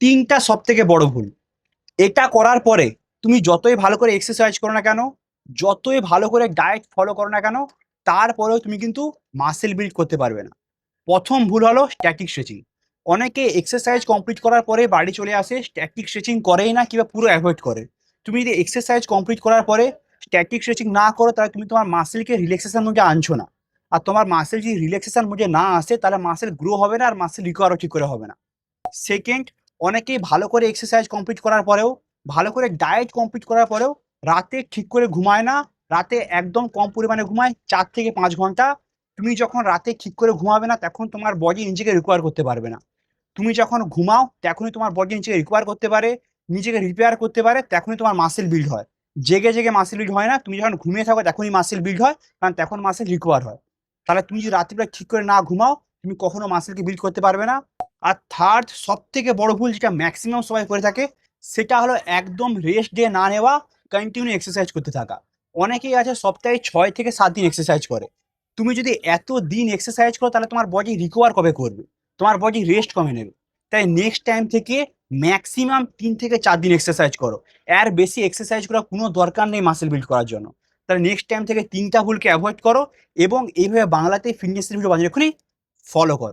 তিনটা সব থেকে বড় ভুল। এটা করার পরে তুমি যতই ভালো করে এক্সারসাইজ করো না কেন, যতই ভালো করে ডায়েট ফলো করো না কেন, তারপরেও তুমি কিন্তু মাসেল বিল্ড করতে পারবে না। প্রথম ভুল হলো স্ট্যাটিক স্ট্রেচিং। অনেকে এক্সারসাইজ কমপ্লিট করার পরে বাড়ি চলে আসে, স্ট্যাটিক স্ট্রেচিং করেই না কিংবা পুরো অ্যাভয়েড করে। তুমি যদি এক্সারসাইজ কমপ্লিট করার পরে স্ট্যাটিক স্ট্রেচিং না করো, তাহলে তুমি তোমার মাসেলকে রিল্যাক্সেশন মোডে আনছো না। আর তোমার মাসেল যদি রিল্যাক্সেশন মোডে না আসে, তাহলে মাসেল গ্রো হবে না আর মাসেল রিকভারও ঠিক করে হবে না। সেকেন্ড, অনেকেই ভালো করে এক্সারসাইজ কমপ্লিট করার পরেও, ভালো করে ডায়েট কমপ্লিট করার পরেও রাতে ঠিক করে ঘুমায় না। রাতে একদম কম পরিমাণে ঘুমায়, 4 থেকে 5 ঘন্টা। তুমি যখন রাতে ঠিক করে ঘুমাবে না, তখন তোমার বডি নিজেকে রিকভার করতে পারবে না। তুমি যখন ঘুমাও তখনই তোমার বডি নিজেকে রিকভার করতে পারে, নিজেকে রিপেয়ার করতে পারে, তখনই তোমার মাসেল বিল্ড হয়। জেগে জেগে মাসেল বিল্ড হয় না। তুমি যখন ঘুমিয়ে থাকো তখনই মাসেল বিল্ড হয়, কারণ তখন মাসেল রিকভার হয়। তাহলে তুমি যদি রাত্রিবেলা ঠিক করে না ঘুমাও, তুমি কখনো মাসেলকে বিল্ড করতে পারবে না। আর থার্ড সব থেকে বড় ভুল, যেটা ম্যাক্সিমাম সবাই করে থাকে, সেটা হলো একদম রেস্ট ডে না নেওয়া, কন্টিনিউ এক্সারসাইজ করতে থাকা। অনেকেই আছে সপ্তাহে 6 থেকে 7 দিন এক্সারসাইজ করে। তুমি যদি এত দিন এক্সারসাইজ করো, তাহলে তোমার বডি রিকভার কবে করবে? তোমার বডি রেস্ট কমে নেবে। তাই নেক্সট টাইম থেকে ম্যাক্সিমাম 3 থেকে 4 দিন এক্সারসাইজ করো। এর বেশি এক্সারসাইজ করার কোনো দরকার নেই মাসেল বিল্ড করার জন্য। তাহলে নেক্সট টাইম থেকে তিনটা ভুলকে অ্যাভয়েড করো এবং এইভাবে বাংলাতে ফিটনেসের ভিডিও বানিয়ে এক্ষুনি ফলো করো।